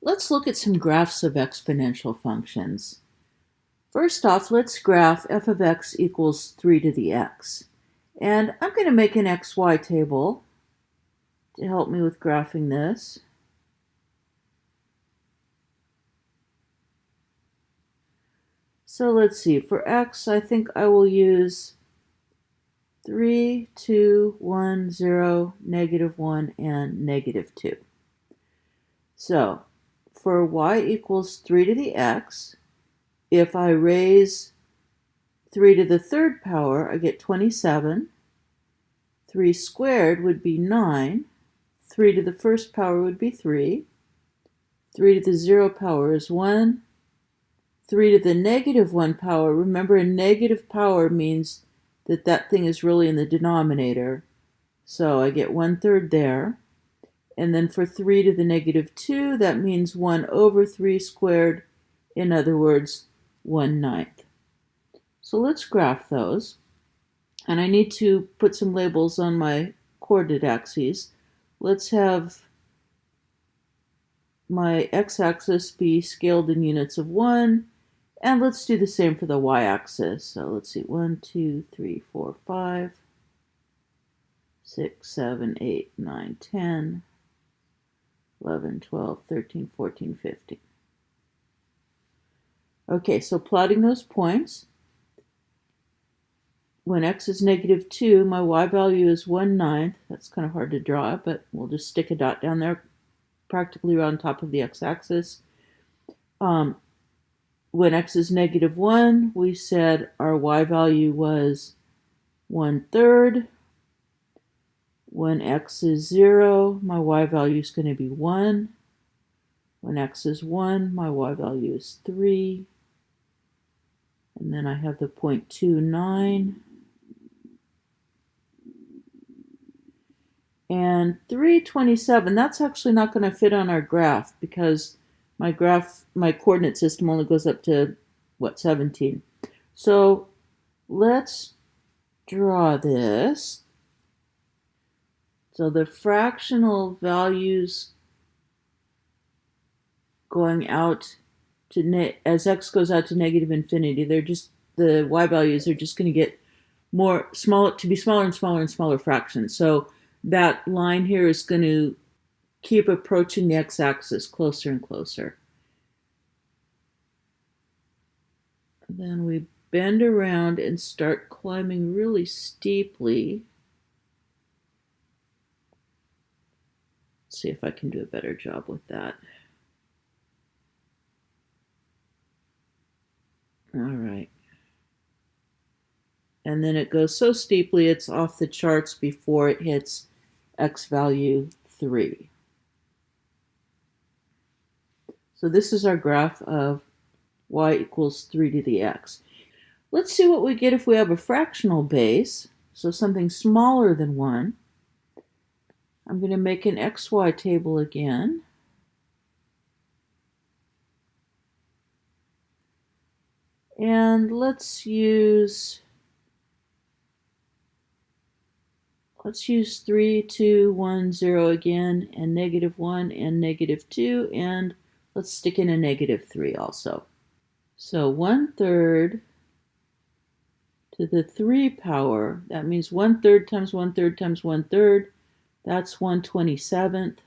Let's look at some graphs of exponential functions. First off, let's graph f of x equals 3 to the x. And I'm going to make an xy table to help me with graphing this. So let's see, for x, I think I will use 3, 2, 1, 0, -1, and -2. So for y equals 3 to the x, if I raise 3 to the third power, I get 27. 3 squared would be 9. 3 to the first power would be 3. 3 to the 0 power is 1. 3 to the -1 power, remember a negative power means that that thing is really in the denominator. So I get 1/3 there. And then for 3 to the -2, that means 1 over 3 squared. In other words, 1/9. So let's graph those. And I need to put some labels on my coordinate axes. Let's have my x-axis be scaled in units of 1. And let's do the same for the y-axis. So let's see, 1, 2, 3, 4, 5, 6, 7, 8, 9, 10, 11, 12, 13, 14, 15. Okay, so plotting those points. When x is -2, my y value is 1/9. That's kind of hard to draw, but we'll just stick a dot down there practically on top of the x-axis. When x is -1, we said our y value was 1/3. When x is 0, my y value is going to be 1. When x is 1, my y value is 3. And then I have the 0.29. And 327, that's actually not going to fit on our graph because my coordinate system only goes up to, 17. So let's draw this. So the fractional values going out to, as x goes out to -infinity, the y values are just going to get smaller and smaller and smaller fractions. So that line here is going to keep approaching the x-axis closer and closer. Then we bend around and start climbing really steeply. Let's see if I can do a better job with that. All right. And then it goes so steeply it's off the charts before it hits x value 3. So this is our graph of y equals 3 to the x. Let's see what we get if we have a fractional base, so something smaller than 1. I'm going to make an xy table again. And let's use 3, 2, 1, 0 again, and -1 and -2, and let's stick in a -3 also. So 1/3 to the 3 power, that means 1/3 times 1/3 times 1/3, that's 1/27.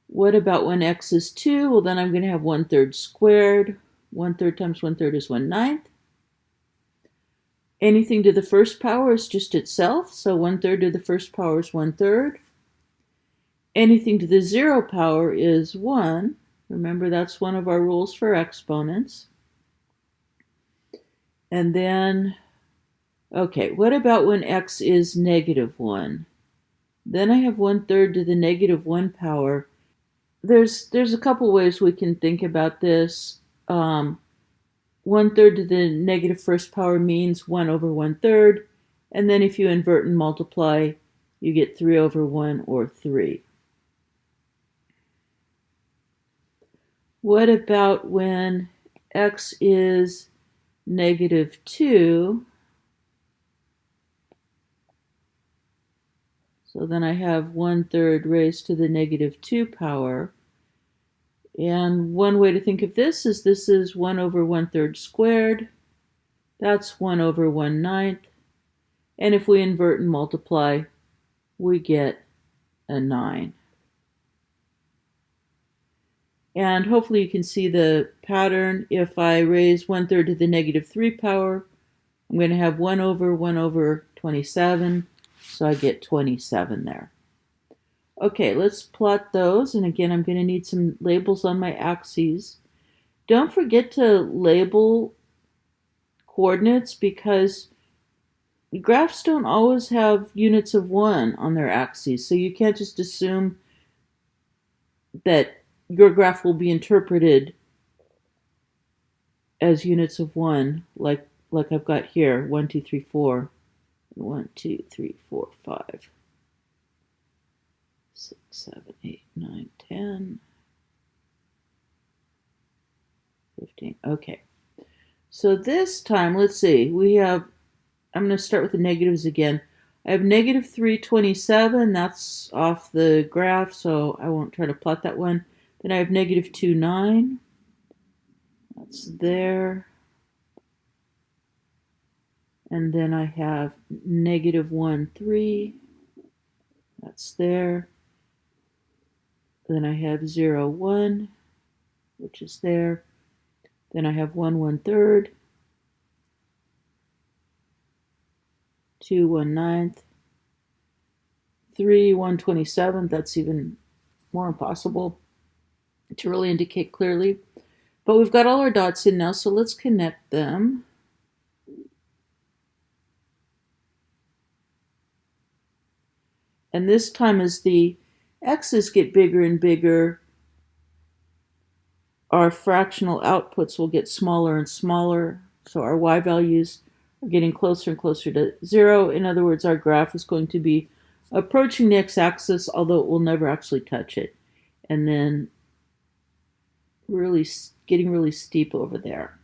What about when x is 2? Well, then I'm going to have 1/3 squared. 1/3 times 1/3 is 1/9. Anything to the first power is just itself, so 1/3 to the first power is 1/3. Anything to the 0 power is 1. Remember, that's one of our rules for exponents. And then, okay, what about when x is -1? Then I have 1/3 to the -1 power. There's a couple ways we can think about this. 1/3 to the negative first power means 1 over 1/3. And then if you invert and multiply, you get 3 over 1 or 3. What about when x is -2? So So then I have 1/3 raised to the negative 2 power. And one way to think of this is 1 over 1/3 squared. That's 1 over 1/9. And if we invert and multiply, we get a 9. And hopefully you can see the pattern. If I raise 1/3 to the negative 3 power, I'm going to have 1 over 27. So I get 27 there. Okay, let's plot those. And again, I'm going to need some labels on my axes. Don't forget to label coordinates because graphs don't always have units of 1 on their axes. So you can't just assume that your graph will be interpreted as units of 1, like I've got here, 1, 2, 3, 4, 1, 2, 3, 4, 5, 6, 7, 8, 9, 10, 15. Okay. So this time, let's see, I'm going to start with the negatives again. I have negative 327, that's off the graph, so I won't try to plot that one. Then I have negative 2, 9, that's there. And then I have negative 1, 3, that's there. Then I have 0, 1, which is there. Then I have 1, 1/3, 2, 1/9, 3, 1/27. That's even more impossible to really indicate clearly. But we've got all our dots in now, so let's connect them. And this time as the x's get bigger and bigger, our fractional outputs will get smaller and smaller. So our y values are getting closer and closer to 0. In other words, our graph is going to be approaching the x-axis, although it will never actually touch it. And then getting really steep over there.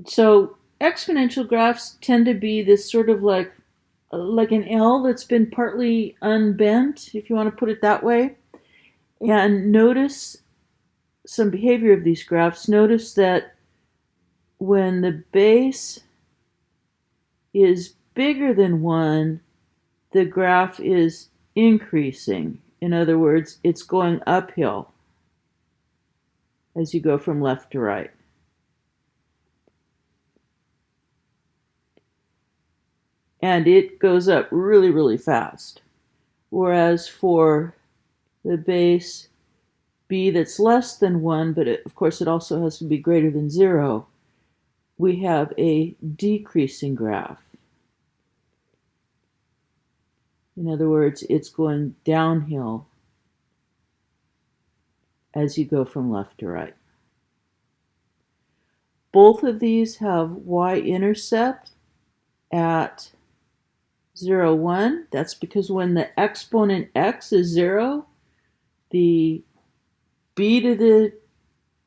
So exponential graphs tend to be this sort of like an L that's been partly unbent, if you want to put it that way. And notice some behavior of these graphs. Notice that when the base is bigger than 1, the graph is increasing. In other words, it's going uphill as you go from left to right. And it goes up really, really fast. Whereas for the base b that's less than 1, but of course it also has to be greater than 0, we have a decreasing graph. In other words, it's going downhill as you go from left to right. Both of these have y-intercept at 0, 1. That's because when the exponent x is 0, the b to the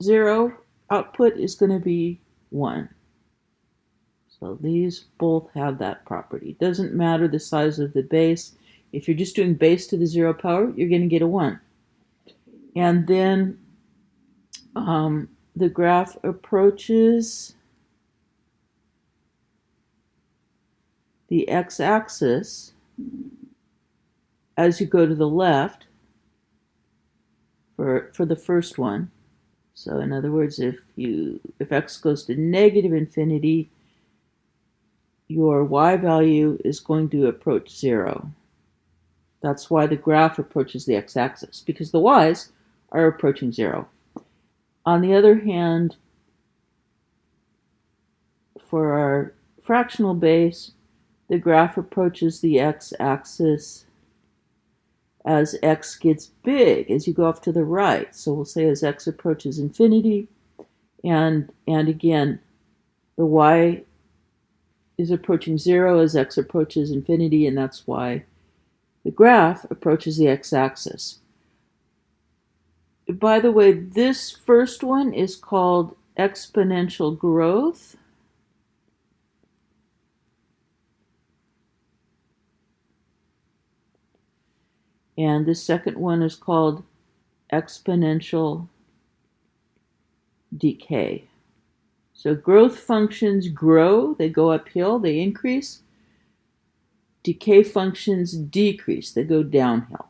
0 output is going to be 1. So these both have that property. It doesn't matter the size of the base. If you're just doing base to the 0 power, you're going to get a 1. And then the graph approaches the x-axis as you go to the left for the first one. So in other words, if x goes to negative infinity, your y value is going to approach 0. That's why the graph approaches the x-axis, because the y's are approaching 0. On the other hand, for our fractional base, the graph approaches the x-axis as x gets big, as you go off to the right. So we'll say as x approaches infinity, and again, the y is approaching 0 as x approaches infinity, and that's why the graph approaches the x-axis. By the way, this first one is called exponential growth. And the second one is called exponential decay. So growth functions grow, they go uphill, they increase. Decay functions decrease, they go downhill.